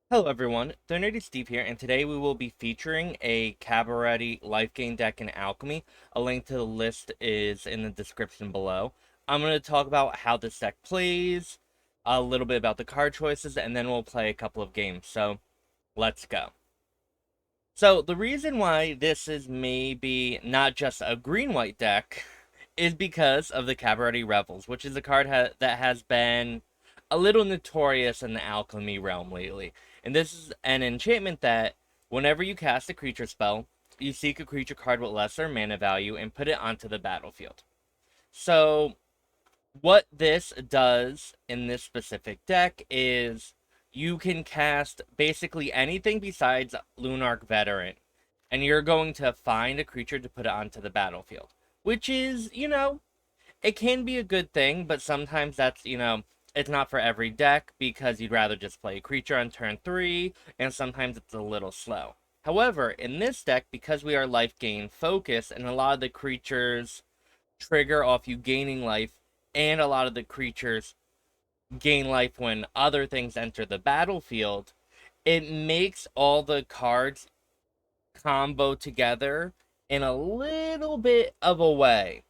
Hello everyone, Nerdy Steve here, and today we will be featuring a Cabaretti Lifegain deck in Alchemy. A link to the list is in the description below. I'm going to talk about how this deck plays, a little bit about the card choices, and then we'll play a couple of games. So, let's go. So, the reason why this is maybe not just a green-white deck is because of the Cabaretti Revels, which is a card that has been a little notorious in the Alchemy realm lately. And this is an enchantment that, whenever you cast a creature spell, you seek a creature card with lesser mana value and put it onto the battlefield. So, what this does in this specific deck is you can cast basically anything besides Lunarch Veteran, and you're going to find a creature to put it onto the battlefield. Which is, it can be a good thing, but sometimes that's, it's not for every deck because you'd rather just play a creature on turn 3, and sometimes it's a little slow. However, in this deck, because we are life gain focused, and a lot of the creatures trigger off you gaining life, and a lot of the creatures gain life when other things enter the battlefield, it makes all the cards combo together in a little bit of a way.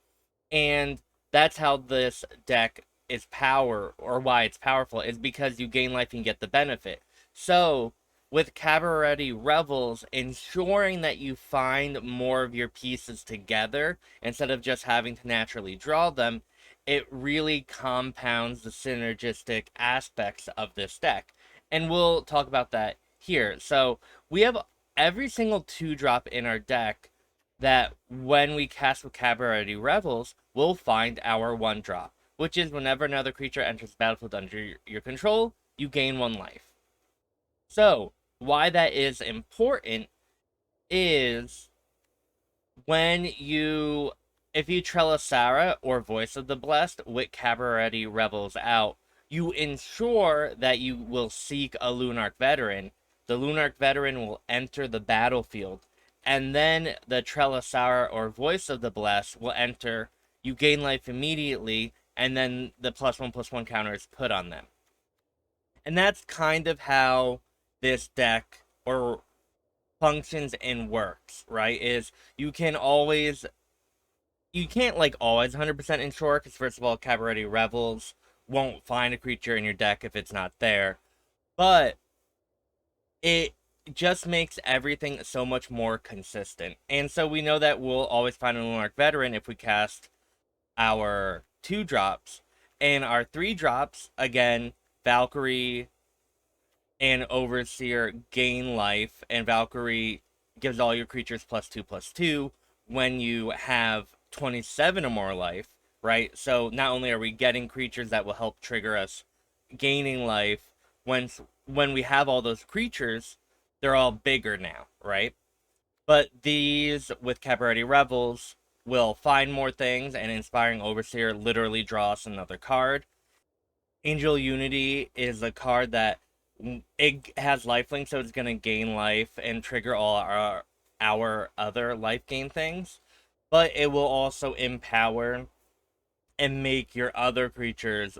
And that's how this deck is why it's powerful, is because you gain life and get the benefit. So, with Cabaretti Revels, ensuring that you find more of your pieces together instead of just having to naturally draw them, it really compounds the synergistic aspects of this deck. And we'll talk about that here. So, we have every single 2-drop in our deck that when we cast with Cabaretti Revels, we'll find our 1-drop, which is whenever another creature enters the battlefield under your control, you gain 1 life. So, why that is important is if you Trelasarra or Voice of the Blessed with Cabaretti Revels out, you ensure that you will seek a Lunarch Veteran. The Lunarch Veteran will enter the battlefield, and then the Trelasarra or Voice of the Blessed will enter. You gain life immediately, and then the +1/+1 counter is put on them. And that's kind of how this deck or functions and works, right? Is you can't always 100% ensure, because first of all, Cabaretti Revels won't find a creature in your deck if it's not there. But it just makes everything so much more consistent. And so we know that we'll always find a Lunarch Veteran if we cast our 2-drops. And our 3-drops, again, Valkyrie and Overseer gain life, and Valkyrie gives all your creatures +2/+2 when you have 27 or more life, right? So not only are we getting creatures that will help trigger us gaining life, when we have all those creatures, they're all bigger now, right? But these, with Cabaretti Revels, will find more things, and Inspiring Overseer literally draws another card. Angel Unity is a card that it has lifelink, so it's going to gain life and trigger all our other life gain things. But it will also empower and make your other creatures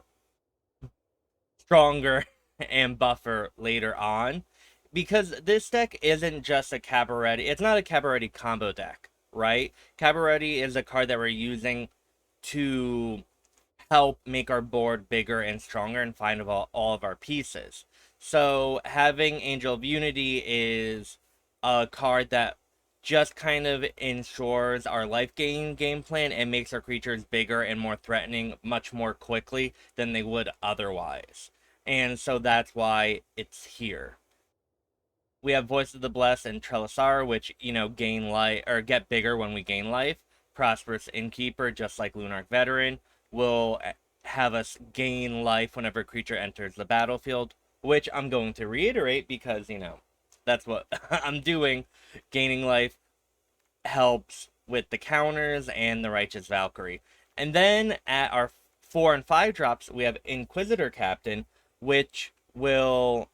stronger and buffer later on. Because this deck isn't just a Cabaretti, it's not a Cabaretti combo deck, right? Cabaretti is a card that we're using to help make our board bigger and stronger and find all of our pieces. So having Angel of Unity is a card that just kind of ensures our life gain game plan and makes our creatures bigger and more threatening much more quickly than they would otherwise. And so that's why it's here. We have Voice of the Blessed and Trelasarra, which, gain life or get bigger when we gain life. Prosperous Innkeeper, just like Lunarch Veteran, will have us gain life whenever a creature enters the battlefield, which I'm going to reiterate because, that's what I'm doing. Gaining life helps with the counters and the Righteous Valkyrie. And then at our 4 and 5 drops, we have Inquisitor Captain, which will,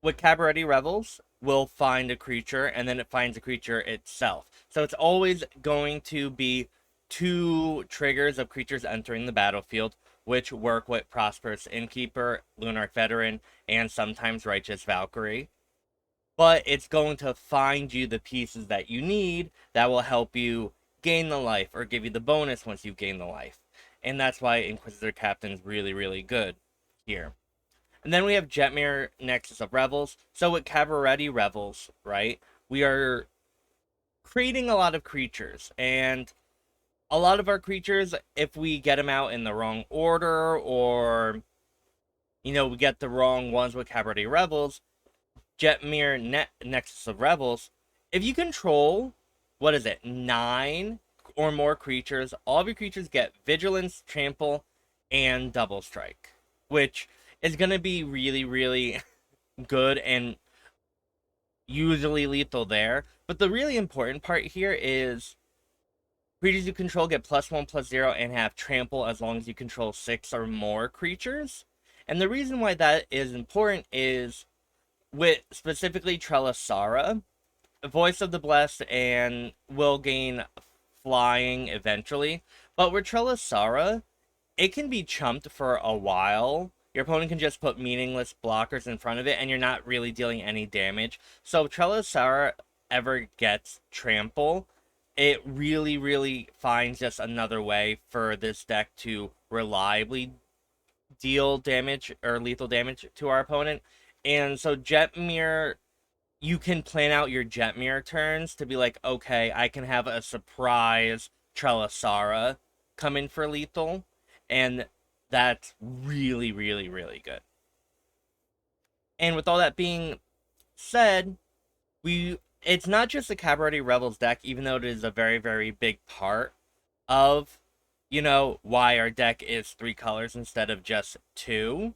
with Cabaretti Revels, will find a creature, and then it finds a creature itself. So it's always going to be 2 triggers of creatures entering the battlefield, which work with Prosperous Innkeeper, Lunarch Veteran, and sometimes Righteous Valkyrie. But it's going to find you the pieces that you need that will help you gain the life or give you the bonus once you gain the life. And that's why Inquisitor Captain is really, really good here. And then we have Jetmir, Nexus of Revels. So with Cabaretti Revels, right, we are creating a lot of creatures. And a lot of our creatures, if we get them out in the wrong order or, you know, we get the wrong ones with Cabaretti Revels, Jetmir, Nexus of Revels, if you control, 9 or more creatures, all of your creatures get Vigilance, Trample, and Double Strike, which is going to be really, really good and usually lethal there. But the really important part here is creatures you control get +1/+0 and have Trample as long as you control 6 or more creatures. And the reason why that is important is with specifically Trelasarra, Voice of the Blessed, and will gain flying eventually. But with Trelasarra, it can be chumped for a while. Your opponent can just put meaningless blockers in front of it, and you're not really dealing any damage. So if Trelasarra ever gets Trample, it really, really finds just another way for this deck to reliably deal damage or lethal damage to our opponent. And so Jetmir, you can plan out your Jetmir turns to be like, okay, I can have a surprise Trelasarra come in for lethal. And that's really, really, really good. And with all that being said, it's not just the Cabaretti Revels deck, even though it is a very, very big part of, you know, why our deck is 3 colors instead of just 2.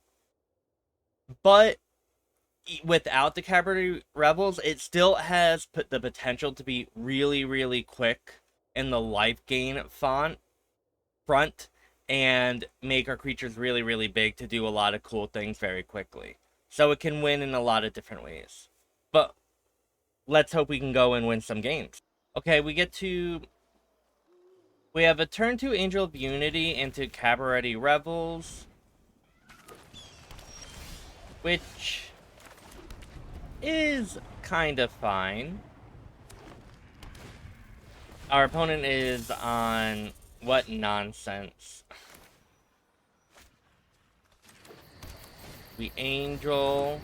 But without the Cabaretti Revels, it still has the potential to be really, really quick in the Lifegain front and make our creatures really, really big to do a lot of cool things very quickly. So it can win in a lot of different ways. But let's hope we can go and win some games. Okay, we have a turn 2 Angel of Unity into Cabaretti Revels, which is kind of fine. Our opponent is on what nonsense. We Angel.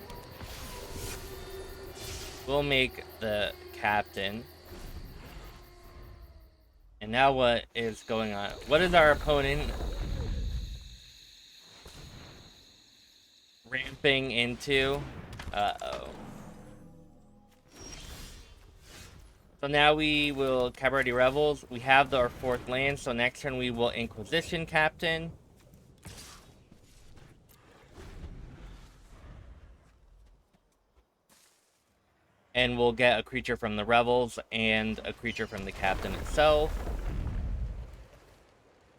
We'll make the Captain. And now what is going on? What is our opponent ramping into? Uh-oh. So now we will Cabaretti Revels. We have our 4th land, so next turn we will Inquisition Captain. And we'll get a creature from the Revels and a creature from the Captain itself.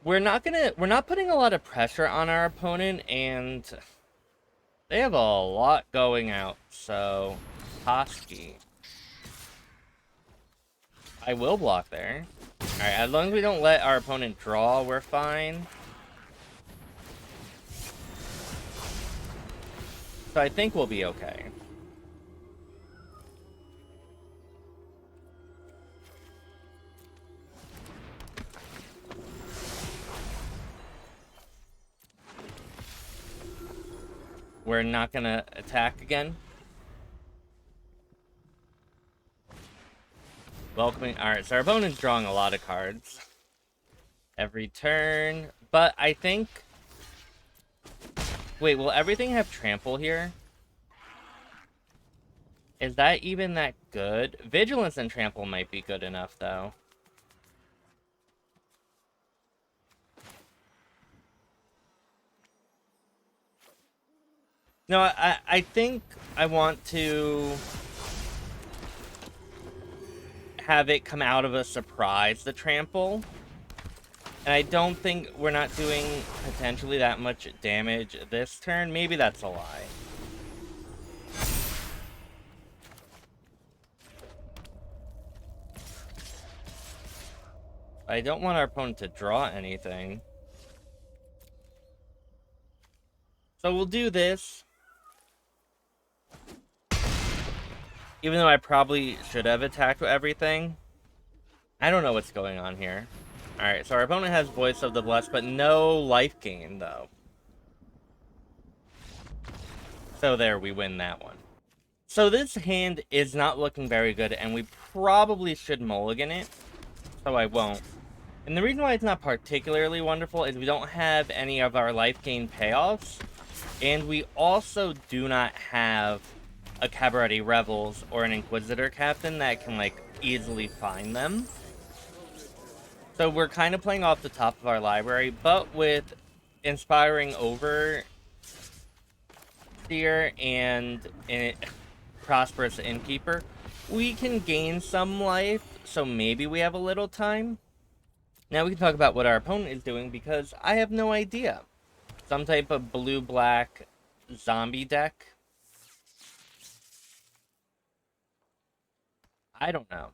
We're not putting a lot of pressure on our opponent, and they have a lot going out, so Hosky. I will block there. Alright, as long as we don't let our opponent draw, we're fine. So I think we'll be okay. We're not gonna attack again. Welcoming. Alright, so our opponent's drawing a lot of cards every turn. But I think... Wait, will everything have Trample here? Is that even that good? Vigilance and Trample might be good enough, though. No, I think I want to have it come out of a surprise, the Trample. And I don't think we're not doing potentially that much damage this turn. Maybe that's a lie. I don't want our opponent to draw anything. So we'll do this. Even though I probably should have attacked everything. I don't know what's going on here. Alright, so our opponent has Voice of the Blessed, but no life gain, though. So there, we win that one. So this hand is not looking very good, and we probably should mulligan it. So I won't. And the reason why it's not particularly wonderful is we don't have any of our life gain payoffs. And we also do not have a Cabaretti Revels or an Inquisitor Captain that can, like, easily find them. So we're kind of playing off the top of our library, but with Inspiring Overseer and Prosperous Innkeeper, we can gain some life, so maybe we have a little time. Now we can talk about what our opponent is doing, because I have no idea. Some type of blue-black zombie deck. I don't know.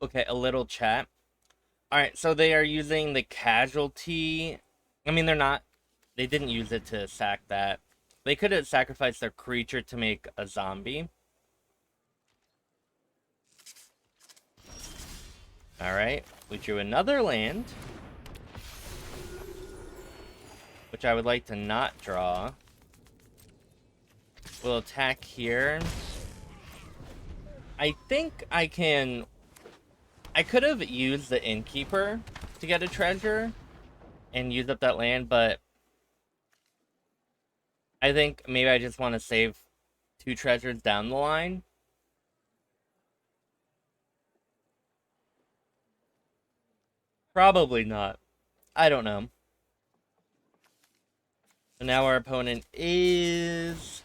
Okay, a little chat. Alright, so they are using the casualty. I mean, they're not. They didn't use it to sack that. They could have sacrificed their creature to make a zombie. Alright, we drew another land. Which I would like to not draw. We'll attack here. I think I can... I could have used the Innkeeper to get a treasure and use up that land, but I think maybe I just want to save 2 treasures down the line. Probably not. I don't know. So now our opponent is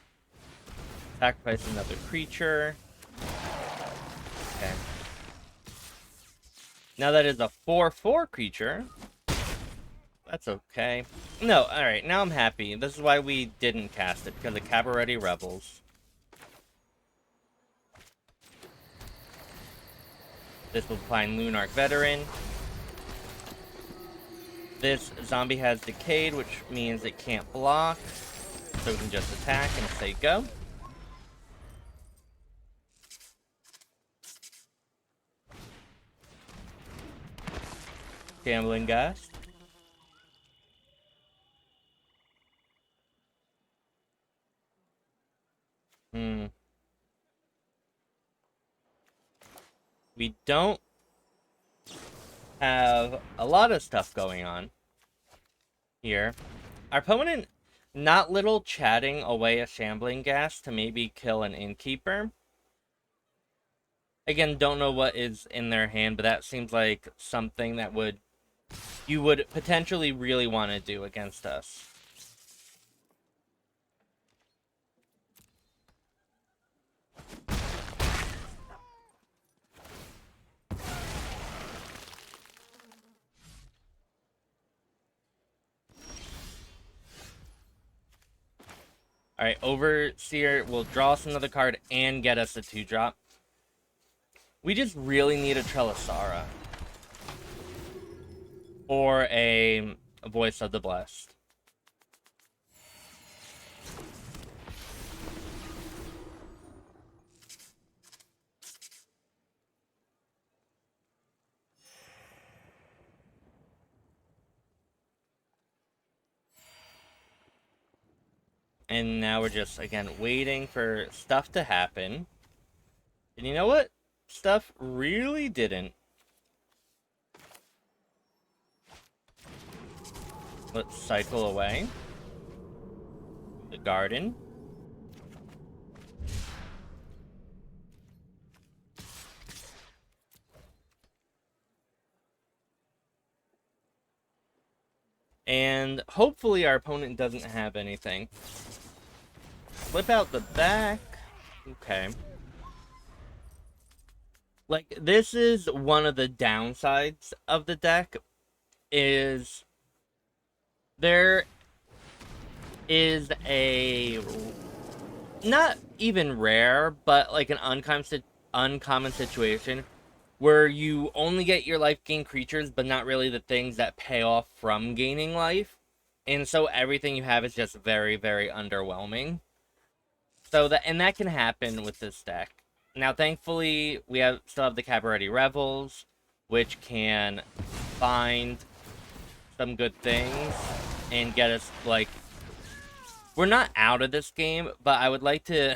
sacrificing another creature. Okay. Now that is a 4/4 creature. That's okay. No, alright, now I'm happy. This is why we didn't cast it, because of Cabaretti Revels. This will find Lunarch Veteran. This zombie has Decayed, which means it can't block. So we can just attack and say go. Gambling Ghast. We don't have a lot of stuff going on here. Our opponent not little chatting away a Shambling Ghast to maybe kill an Innkeeper. Again, don't know what is in their hand, but that seems like something that you would potentially really want to do against us. Alright, Overseer will draw us another card and get us a 2-drop. We just really need a Trelasarra. Or a Voice of the Blessed. And now we're just, again, waiting for stuff to happen. And you know what? Stuff really didn't. Let's cycle away. The garden. And hopefully our opponent doesn't have anything. Flip out the back. Okay. Like, this is one of the downsides of the deck, is there is a, not even rare, but like an uncommon situation where you only get your life gain creatures, but not really the things that pay off from gaining life. And so everything you have is just very, very underwhelming. So that can happen with this deck. Now, thankfully, we still have the Cabaretti Revels, which can find some good things and get us, like, we're not out of this game, but I would like to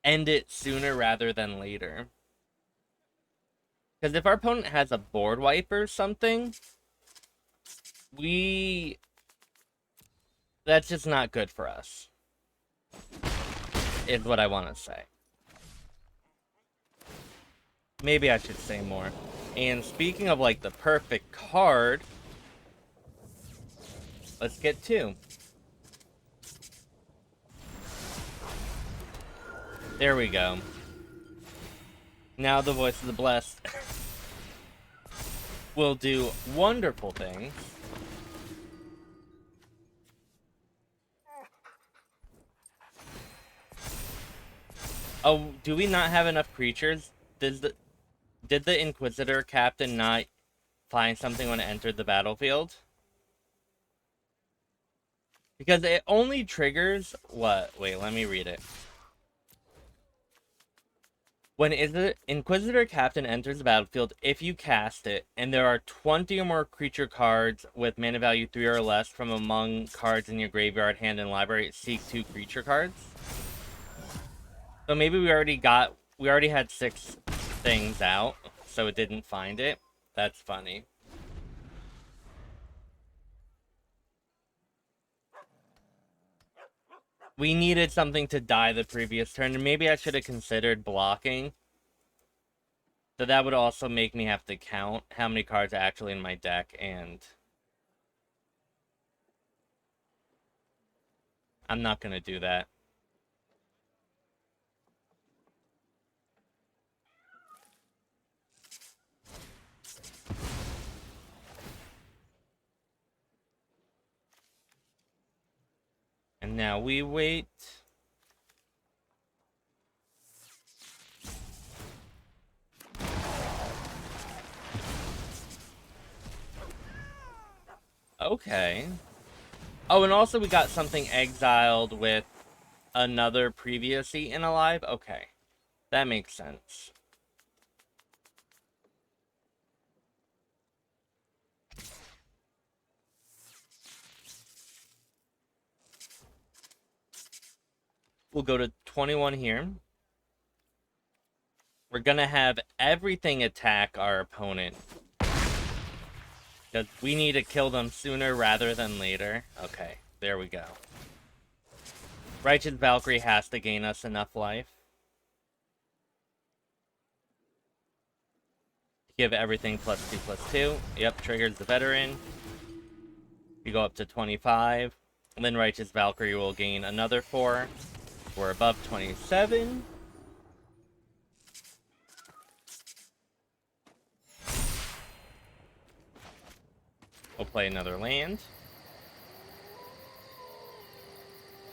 end it sooner rather than later. Because if our opponent has a board wipe or something, that's just not good for us, is what I want to say. Maybe I should say more. And speaking of, like, the perfect card, let's get 2. There we go. Now the Voice of the Blessed will do wonderful things. Oh, do we not have enough creatures? Did the Inquisitor Captain not find something when it entered the battlefield? Because it only triggers what? Wait, let me read it. When Inquisitor Captain enters the battlefield, if you cast it, and there are 20 or more creature cards with mana value 3 or less from among cards in your graveyard, hand, and library, seek 2 creature cards. So maybe we already had 6 things out, so it didn't find it. That's funny. We needed something to die the previous turn, and maybe I should have considered blocking. So that would also make me have to count how many cards are actually in my deck, and I'm not going to do that. And now we wait. Okay. Oh, and also we got something exiled with another previous Eaten Alive. Okay. That makes sense. We'll go to 21 here. We're gonna have everything attack our opponent, because we need to kill them sooner rather than later. Okay, there we go. Righteous Valkyrie has to gain us enough life. Give everything +2/+2. Yep, triggers the Veteran. We go up to 25. And then Righteous Valkyrie will gain another 4. We're above 27. We'll play another land.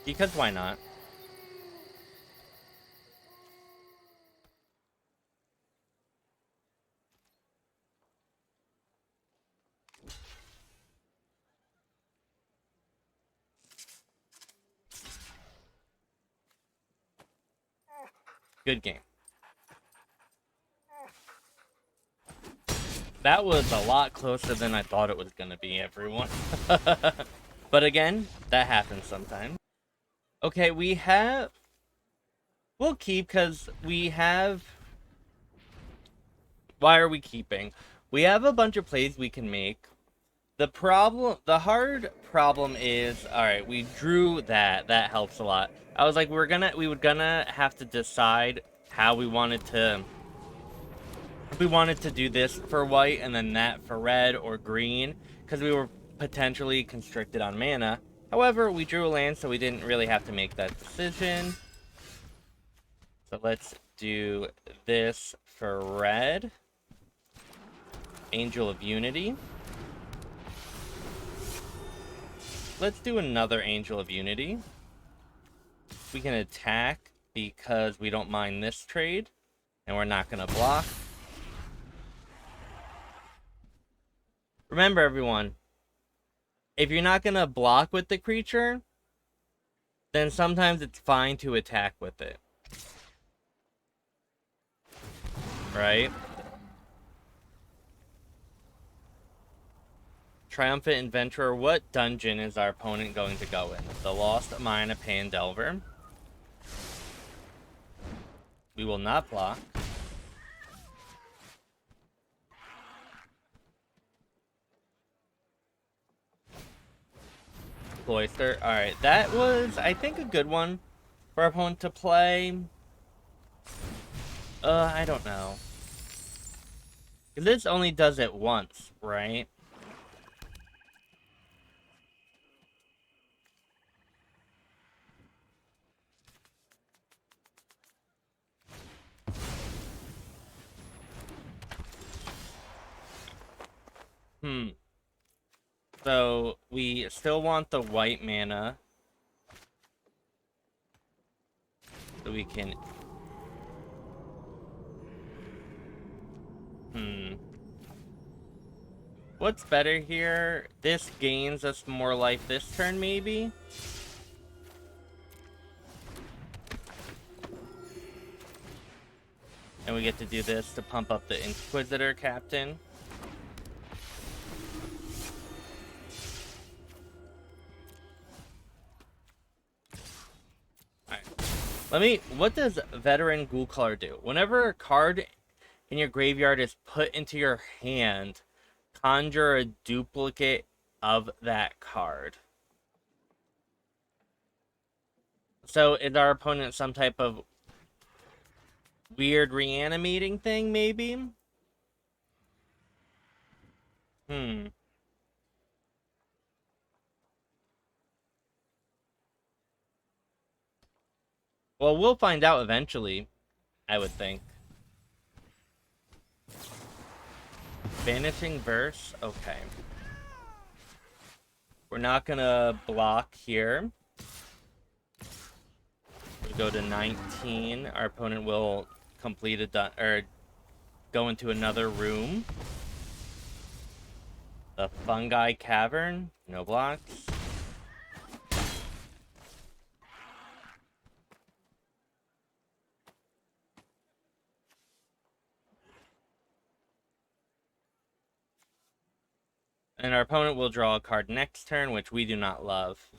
Because why not? Good game. That was a lot closer than I thought it was going to be, everyone. But again, that happens sometimes. Okay, we'll keep, because we have... Why are we keeping? We have a bunch of plays we can make. The hard problem is, alright, we drew that. That helps a lot. I was like, we were gonna have to decide how we wanted to... If we wanted to do this for white and then that for red or green, because we were potentially constricted on mana. However, we drew a land, so we didn't really have to make that decision. So let's do this for red. Angel of Unity. Let's do another Angel of Unity. We can attack because we don't mind this trade, and we're not going to block. Remember, everyone, if you're not going to block with the creature, then sometimes it's fine to attack with it. Right? Triumphant Adventurer, what dungeon is our opponent going to go in? The Lost Mine of Pandelver. We will not block. Cloister. Alright, that was, I think, a good one for our opponent to play. I don't know. This only does it once, right? So, we still want the white mana. So we can... What's better here? This gains us more life this turn, maybe? And we get to do this to pump up the Inquisitor Captain. Alright. What does Veteran Ghoul Color do? Whenever a card in your graveyard is put into your hand, conjure a duplicate of that card. So is our opponent some type of weird reanimating thing, maybe? Well, we'll find out eventually, I would think. Vanishing Verse? Okay. We're not gonna block here. We go to 19. Our opponent will complete or go into another room. The Fungi Cavern. No blocks. And our opponent will draw a card next turn, which we do not love.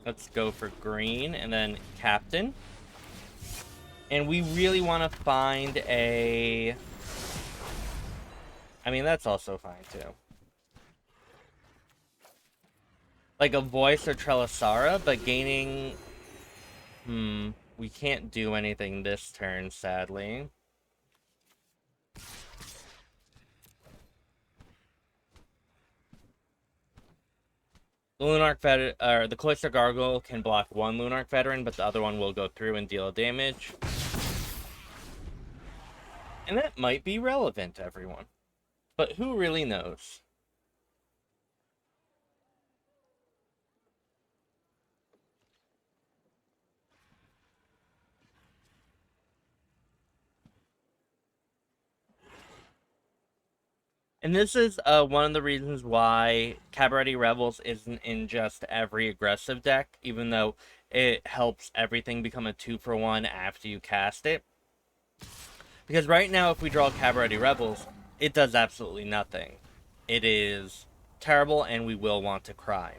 Let's go for green, and then Captain. And we really want to find a... I mean, that's also fine, too. Like a Voice or Trelasarra, but gaining... we can't do anything this turn, sadly. The Lunarch Veteran, or the Cloister Gargoyle can block one Lunarch Veteran, but the other one will go through and deal damage. And that might be relevant, everyone. But who really knows? And this is one of the reasons why Cabaretti Revels isn't in just every aggressive deck, even though it helps everything become a 2-for-1 after you cast it. Because right now, if we draw Cabaretti Revels, it does absolutely nothing. It is terrible, and we will want to cry.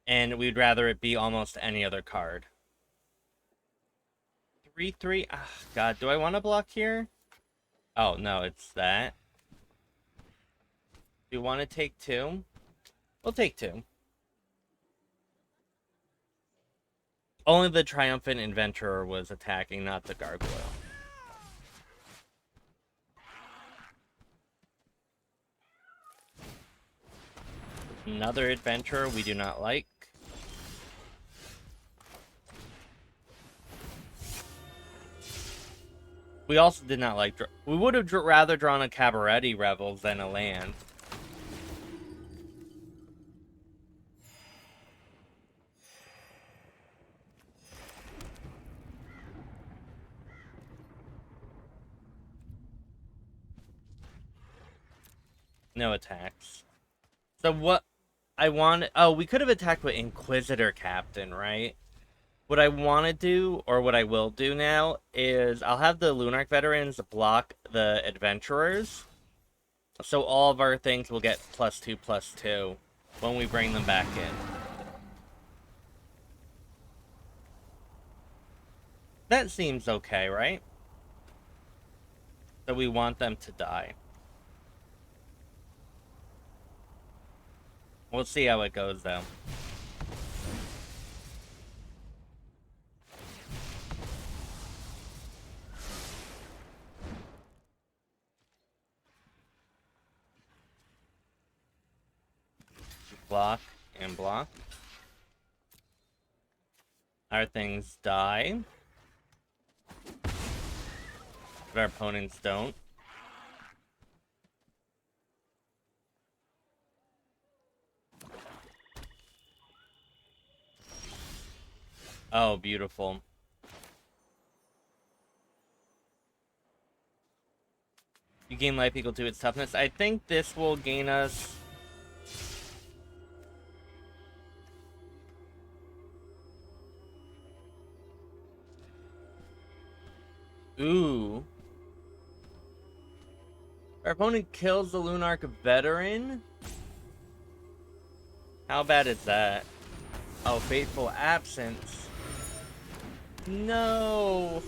And we'd rather it be almost any other card. 3/3. Ah, God, do I want to block here? Oh, no, it's that. Do you want to take 2? We'll take 2. Only the Triumphant Adventurer was attacking, not the Gargoyle. Another Adventurer we do not like. We also did not like... We would have rather drawn a Cabaretti Revels than a land. No attacks. So what I want... Oh, we could have attacked with Inquisitor Captain, right? What I want to do, or what I will do now, is I'll have the Lunarch Veterans block the Adventurers. So all of our things will get +2/+2 when we bring them back in. That seems okay, right? So we want them to die. We'll see how it goes, though. Block and block. Our things die. But our opponents don't. Oh, beautiful. You gain life equal to its toughness. I think this will gain us... Ooh. Our opponent kills the Lunarch Veteran? How bad is that? Oh, Fateful Absence. No!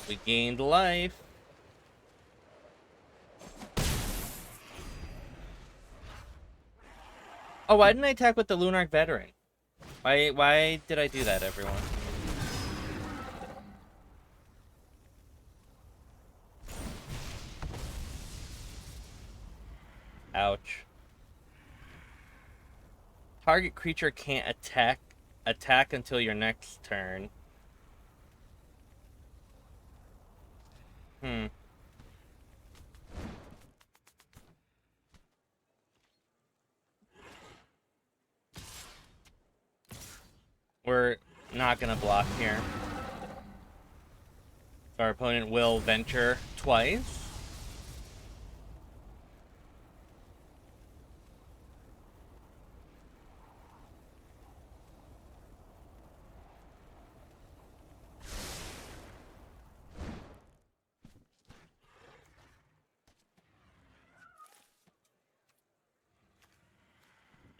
We gained life. Oh, why didn't I attack with the Lunarch Veteran? Why did I do that, everyone? Ouch. Target creature can't attack until your next turn. We're not gonna block here. So our opponent will venture twice.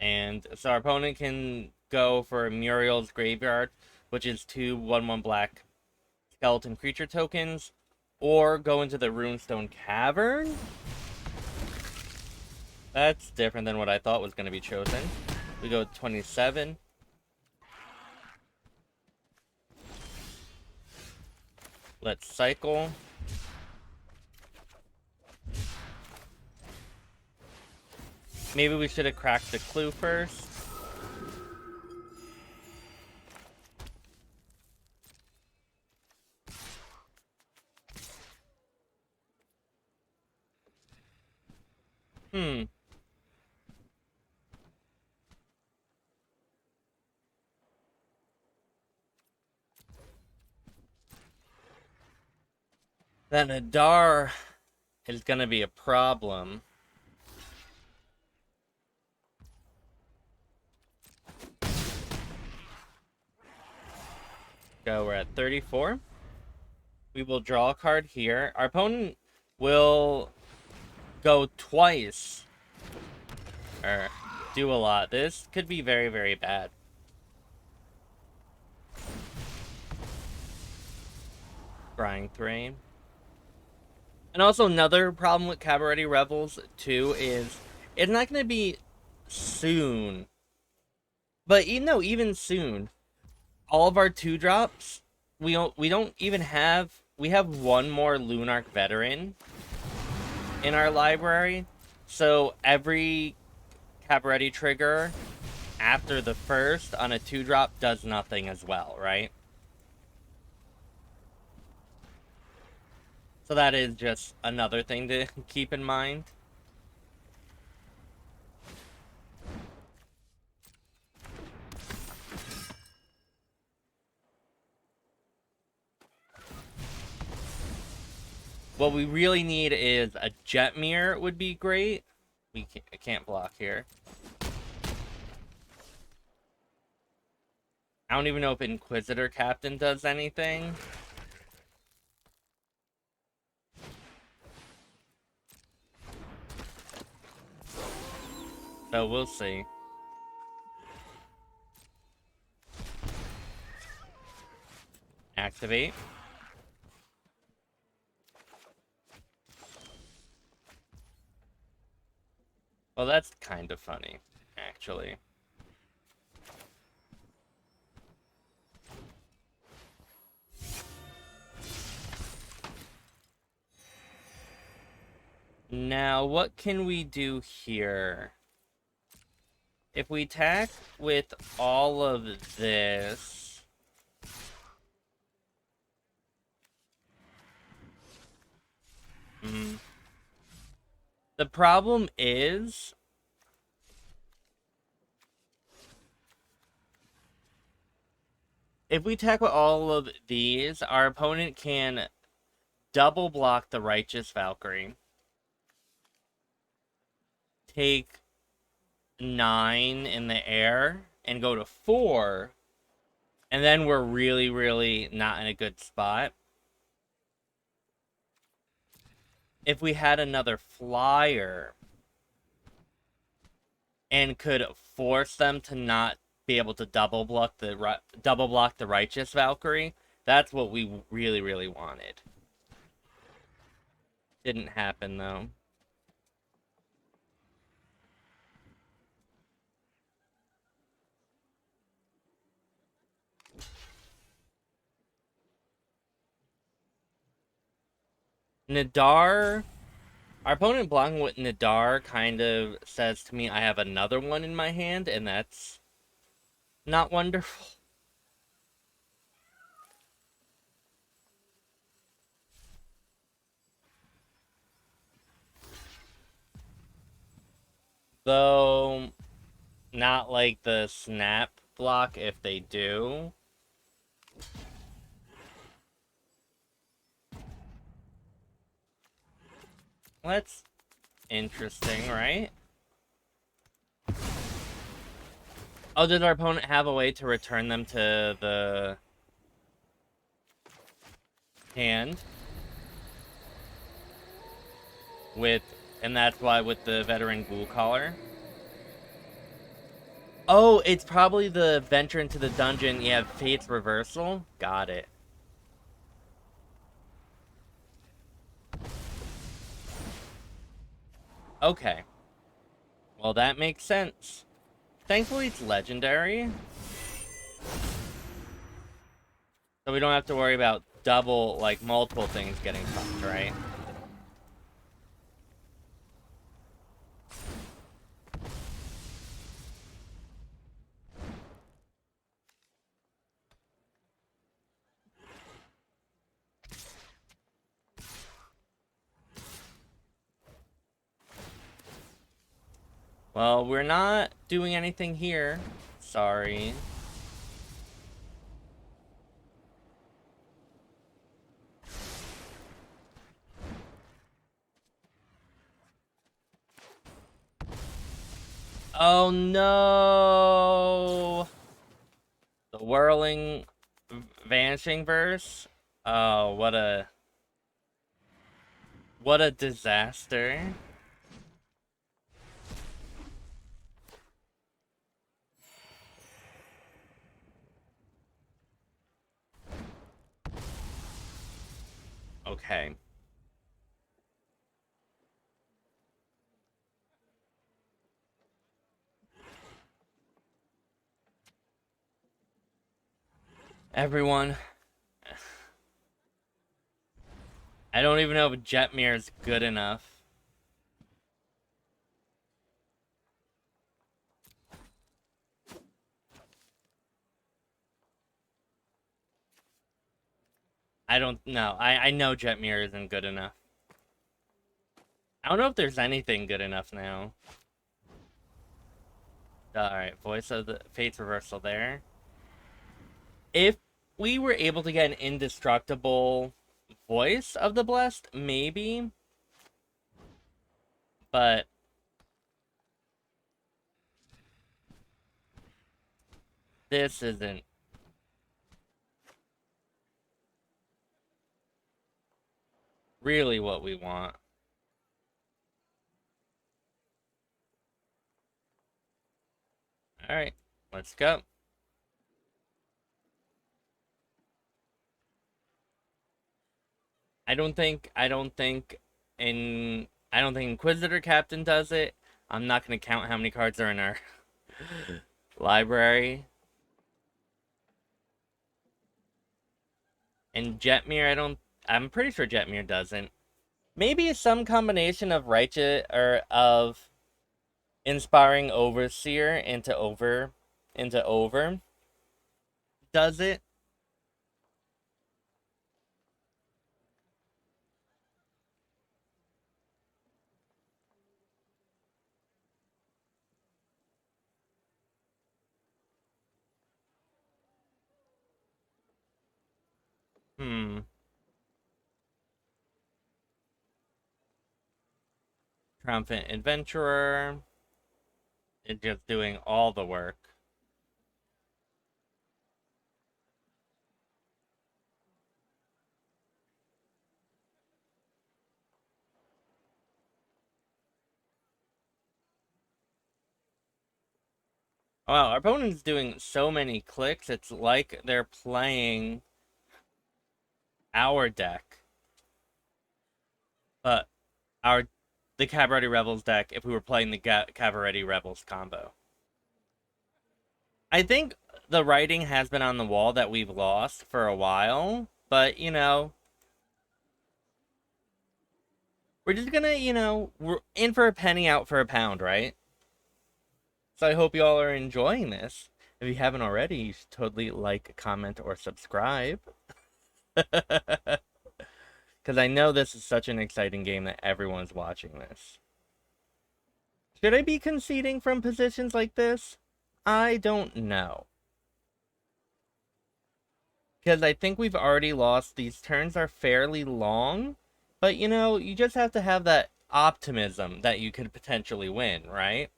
And so our opponent can go for Muriel's Graveyard, which is 2 1/1 black skeleton creature tokens, or go into the Runestone Cavern. That's different than what I thought was going to be chosen. We go 27. Let's cycle. Maybe we should have cracked the clue first. Then Adar is gonna be a problem. Go, we're at 34. We will draw a card here. Our opponent will go twice. Or do a lot. This could be very, very bad. Scrying 3. And also another problem with Cabaretti Revels, too, is it's not going to be soon. But even soon, all of our 2-drops, we don't even have... We have one more Lunarch Veteran in our library. So every Cabaretti trigger after the first on a 2-drop does nothing as well, right? So that is just another thing to keep in mind. What we really need is a Jetmir would be great. I can't block here. I don't even know if Inquisitor Captain does anything. So we'll see. Activate. Well, that's kind of funny, actually. Now, what can we do here? If we attack with all of this... The problem is... If we attack with all of these, our opponent can double block the Righteous Valkyrie. Take 9 in the air and go to 4. And then we're really, really not in a good spot. If we had another flyer and could force them to not be able to double block the Righteous Valkyrie, that's what we really, really wanted. Didn't happen though. Nadar, our opponent blocking with Nadar kind of says to me I have another one in my hand, and that's not wonderful. Though, not like the snap block if they do. That's interesting, right? Oh, does our opponent have a way to return them to the hand? And that's why with the Veteran Ghoul Collar. Oh, it's probably the venture into the dungeon. You have Fate's Reversal. Got it. Okay. Well, that makes sense. Thankfully, it's legendary. So we don't have to worry about multiple things getting fucked, right? Well, we're not doing anything here. Sorry. Oh no! The Whirling Vanishing Verse? Oh, what a disaster. Okay. Everyone. I don't even know if Jetmir is good enough. I don't know. I know Jetmir isn't good enough. I don't know if there's anything good enough now. Alright, Voice of the Fate's Reversal there. If we were able to get an indestructible Voice of the Blessed, maybe. But this isn't really what we want. Alright, let's go. I don't think Inquisitor Captain does it. I'm not gonna count how many cards are in our library. And Jetmir, I'm pretty sure Jetmir doesn't. Maybe some combination of Righteous or of Inspiring Overseer into Over does it. Hmm. Triumphant Adventurer. It's just doing all the work. Wow, our opponent's doing so many clicks, it's like they're playing our deck. But the Cabaretti Revels deck if we were playing the Cabaretti Revels combo. I think the writing has been on the wall that we've lost for a while, but we're just gonna, we're in for a penny, out for a pound, right? So I hope you all are enjoying this. If you haven't already, you should totally like, comment, or subscribe. Because I know this is such an exciting game that everyone's watching this. Should I be conceding from positions like this? I don't know. Because I think we've already lost. These turns are fairly long. But, you just have to have that optimism that you could potentially win, right?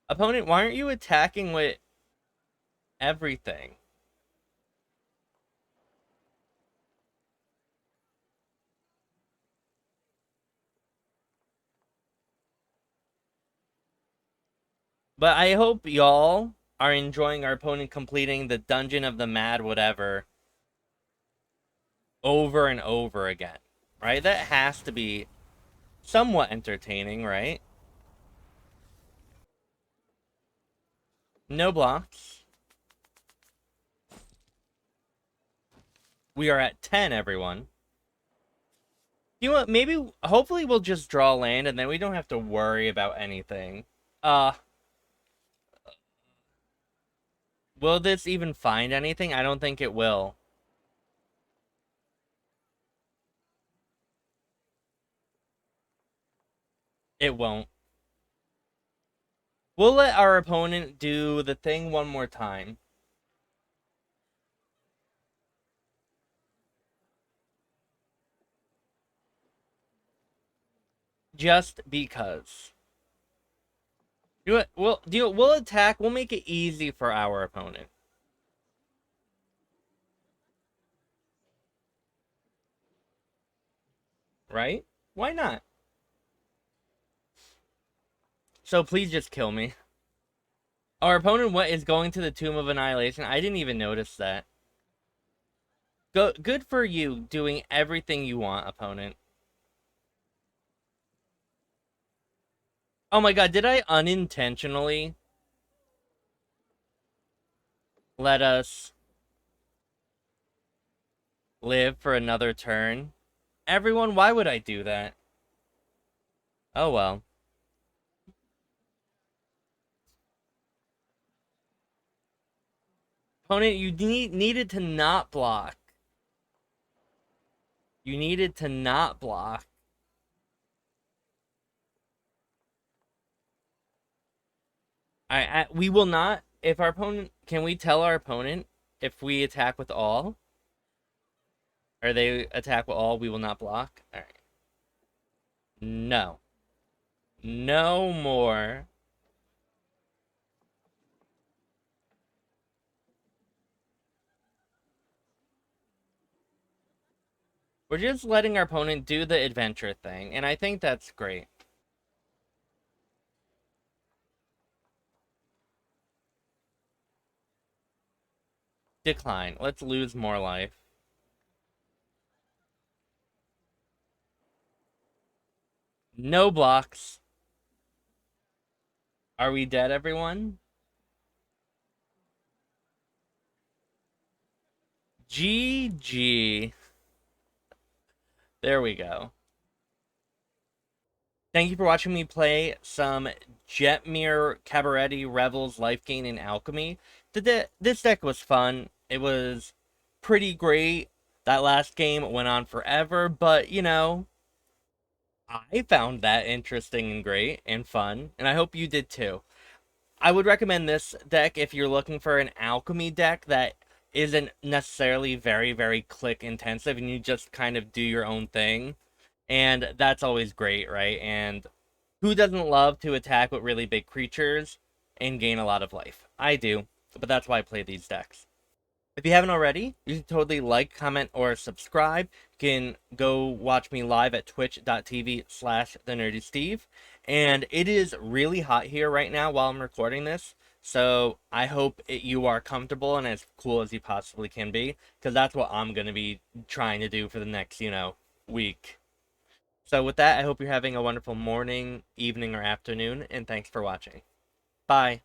Opponent, why aren't you attacking with everything? But I hope y'all are enjoying our opponent completing the Dungeon of the Mad whatever over and over again, right? That has to be somewhat entertaining, right? No blocks. We are at 10, everyone. You know what? Maybe, hopefully we'll just draw land and then we don't have to worry about anything. Will this even find anything? I don't think it will. It won't. We'll let our opponent do the thing one more time. Just because. Do it. We'll attack. We'll make it easy for our opponent. Right? Why not? So please just kill me. Our opponent is going to the Tomb of Annihilation? I didn't even notice that. Good for you doing everything you want, opponent. Oh my god, did I unintentionally let us live for another turn? Everyone, why would I do that? Oh well. Opponent, you needed to not block. You needed to not block. We will not if our opponent, can we tell our opponent if we attack with all, or they attack with all, we will not block? All right. No. No more. We're just letting our opponent do the adventure thing, and I think that's great. Decline. Let's lose more life. No blocks. Are we dead, everyone? GG. There we go. Thank you for watching me play some Jetmir, Cabaretti, Revels, Lifegain, and Alchemy. This deck was fun. It was pretty great. That last game went on forever, but, you know, I found that interesting and great and fun, and I hope you did too. I would recommend this deck if you're looking for an Alchemy deck that isn't necessarily very, very click intensive and you just kind of do your own thing. And that's always great, right? And who doesn't love to attack with really big creatures and gain a lot of life? I do, but that's why I play these decks. If you haven't already, you can totally like, comment, or subscribe. You can go watch me live at twitch.tv/thenerdysteve. And it is really hot here right now while I'm recording this. So I hope you are comfortable and as cool as you possibly can be. Because that's what I'm going to be trying to do for the next, week. So with that, I hope you're having a wonderful morning, evening, or afternoon. And thanks for watching. Bye.